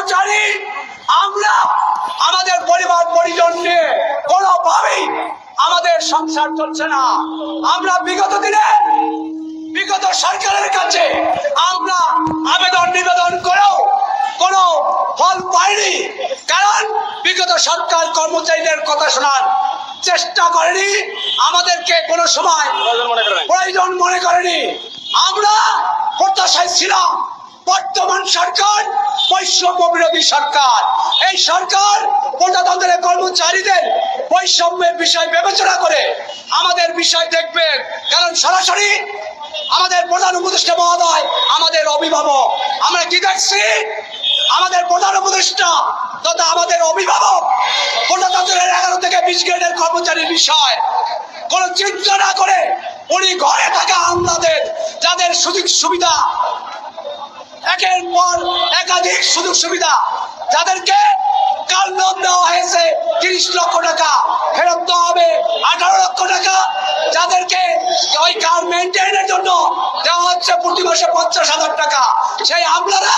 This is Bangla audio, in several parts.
কর্মচারী আমরা আমাদের পরিবার পরিজন নিয়ে কোনোভাবেই আমাদের সংসার চলছে না। আমরা বিগত দিনে বিগত সরকারের কাছে আমরা আবেদন নিবেদন করেও কোনো ফল পাইনি, কারণ বিগত সরকার কর্মচারীদের কথা শোনার চেষ্টা করেনি, আমাদেরকে কোনো সময় প্রয়োজন মনে করেনি। আমরা প্রত্যাশায় ছিলাম বর্তমান সরকার বৈষম্য বিরোধী সরকার, এই সরকার প্রজাতন্ত্রের কর্মচারীদের বৈষম্যের বিষয় বিবেচনা করে আমাদের বিষয় দেখবেন, কারণ সরাসরি আমাদের প্রধান উপদেষ্টা মহোদয় আমাদের অভিভাবক। আমরা কি দেখছি, আমাদের প্রধান উপদেষ্টা তথা আমাদের অভিভাবক প্রজাতন্ত্রের 11 থেকে 20 গ্রেডের কর্মচারীর বিষয় কোন চিন্তা না করে উনি ঘরে থাকা আমলাদের যাদের সুযোগ সুবিধা একের পর একাধিক সুযোগ সুবিধা, যাদেরকে কাল লোন দেওয়া হয়েছে 30 লক্ষ টাকা ফেরত দেওয়া হবে 18 লক্ষ টাকা, যাদেরকে ওই কার মেনটেনের জন্য দেওয়া হচ্ছে প্রতি মাসে 50,000 টাকা, সেই আমলারা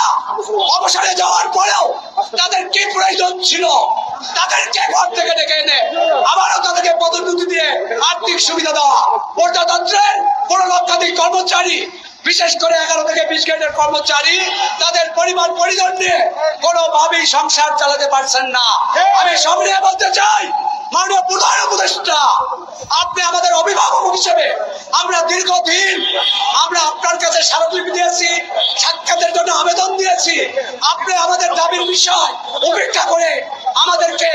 অবসরে যাওয়ার পরেও তাদের কি প্রয়োজন ছিল, তাদেরকে ঘর থেকে ডেকে এনে আবারও তাদেরকে পদোন্নতি দিয়ে আর্থিক সুবিধা দেওয়া। প্রজাতন্ত্রের 15 লক্ষাধিক কর্মচারী, বিশেষ করে 11 থেকে 20 গ্রেডের কর্মচারী তাদের পরিবার পরিজন নিয়ে কোনোভাবেই সংসার চালাতে পারছেন না। আমি সামনে বলতে চাই, মাননীয় প্রধান উপদেষ্টা, আপনি আমাদের অভিভাবক হিসেবে আমরা দীর্ঘদিন আমরা আপনার কাছে স্মারকলিপি দিয়েছি, সাক্ষাতের জন্য আবেদন দিয়েছি, আপনি আমাদের দাবির বিষয় উপেক্ষা করে আমাদেরকে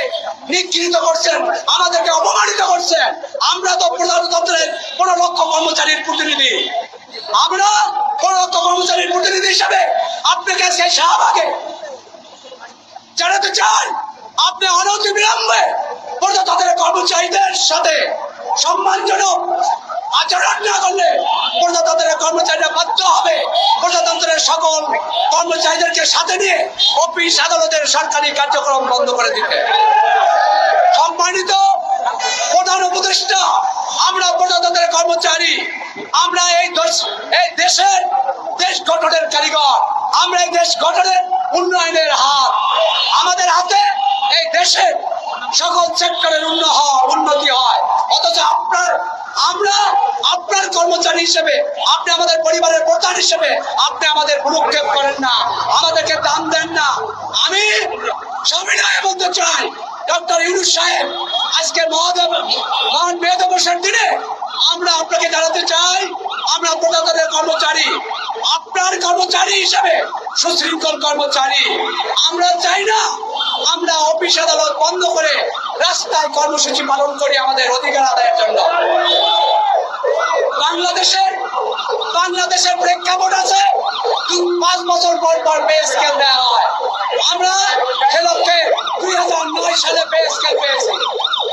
নিগৃহীত করছেন, আমাদেরকে অপমানিত করছেন। আমরা তো প্রজাতন্ত্রের 15 লক্ষ কর্মচারীর প্রতিনিধি, আমরা 15 লক্ষ কর্মচারীর প্রতিনিধি হিসেবে আপনাকে সেই শাহবাগে জানাতে চাই, আপনি অনতি বিলম্বে প্রজাতন্ত্রের কর্মচারীদের সাথে সম্মানজনক আচরণ না করলে প্রজাতন্ত্রের কর্মচারীরা বাধ্য হবে প্রজাতন্ত্রের সকল কর্মচারীদেরকে সাথে নিয়ে অফিস আদালতের সরকারি কার্যক্রম বন্ধ করে দিতে। সম্মানিত প্রধান উপদেষ্টা, আমরা প্রজাতন্ত্রের কর্মচারী, আমরা এই দেশের দেশ গঠনের কারিগর, আমরা এই দেশ গঠনের উন্নয়নের হাত, আমাদের হাতে এই দেশের সকল সেক্টরের উন্নতি হয়, অথচ আমরা আপনার কর্মচারী হিসেবে, আপনি আমাদের পরিবারের প্রধান হিসেবে আপনি আমাদের ভ্রুক্ষেপ করেন না, আমাদেরকে দাম দেন না। আমি সবিনয়ে বলতে চাই, ডক্টর ইউনূস সাহেব আজকের মহান মে দিবসের দিনে আমরা আপনাকে জানাতে চাই, আমরা প্রজাতন্ত্রের কর্মচারী, আপনার কর্মচারী হিসেবে সুশৃঙ্খল কর্মচারী। আমরা চাই না আমরা অফিস আদালত বন্ধ করে রাস্তায় কর্মসূচি পালন করি আমাদের অধিকার আদায়ের জন্য। বাংলাদেশের প্রেক্ষাপট আছে, 5 বছর পর পর পে স্কেল দেওয়া হয়। আমরা সে লক্ষ্যে 2009 সালে পে স্কেল পেয়েছি,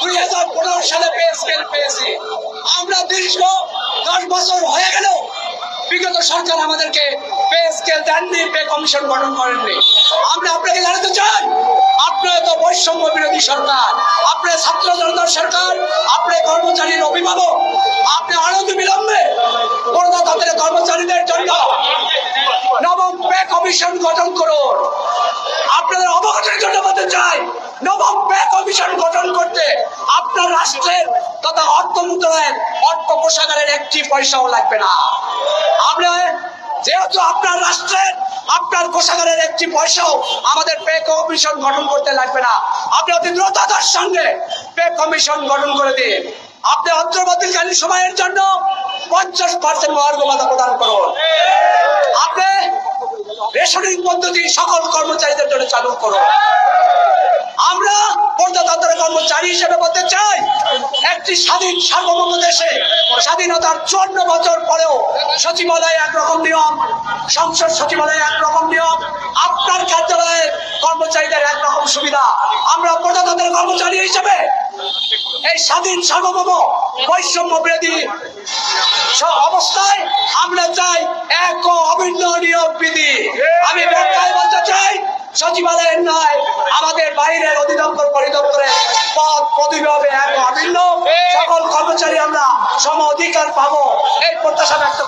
2015 সালে পে স্কেল পেয়েছি। আমরা দীর্ঘ 10 বছর হয়ে গেল বিগত সরকার আমাদেরকে পে স্কেল দেননি, পে কমিশন গঠন করেননি। আমরা আপনাকে জানাতে চাই, আপনার তো বৈষম্য বিরোধী সরকার, আপনার ছাত্র জনতার সরকার, আপনার কর্মচারীর অভিভাবক, আপনি অনতি বিলম্বে প্রজাতন্ত্রের কর্মচারীদের জন্য নবম পে কমিশন গঠন করুন। আপনাদের অবগতির জন্য বলতে চাই, নবম পে কমিশন গঠন করতে আপনার রাষ্ট্রের তথা অর্থ মন্ত্রণালয়ের অর্থ কোষাগারের 1টি পয়সাও লাগবে না। যেহেতু আপনার রাষ্ট্রের আপনার কোষাগারের 1টি পয়সাও আমাদের পে কমিশন গঠন করতে লাগবে না, আপনি অতি দ্রুততার সঙ্গে পে কমিশন গঠন করে দিন। আপনি অন্তর্বর্তীকালীন সময়ের জন্য 50% মহার্ঘ ভাতা প্রদান করুন। আপনি রেশনিং পদ্ধতি সকল কর্মচারীদের জন্য চালু করুন। আমরা প্রজাতন্ত্রের কর্মচারী হিসেবে বলতে চাই, একটি স্বাধীন সার্বভৌম দেশে স্বাধীনতার 54 বছর পরেও সচিবালয়ে একরকম নিয়ম, সংসদ সচিবালয়ে একরকম নিয়ম, আপনার কার্যালয়ের কর্মচারীদের একরকম সুবিধা। আমরা প্রজাতন্ত্রের কর্মচারী হিসেবে এই স্বাধীন সার্বভৌম বৈষম্য বিরোধী অবস্থায় আমরা চাই এক ও অভিন্ন নিয়োগ বিধি। আমি ব্যাখ্যায় বলতে চাই, সচিবালয়ের নয়, আমাদের বাইরের অধিদপ্তর পরিদপ্তরের পদ পদবি হবে এক ও অভিন্ন, সকল কর্মচারী আমরা সম অধিকার পাবো, এই প্রত্যাশা ব্যক্ত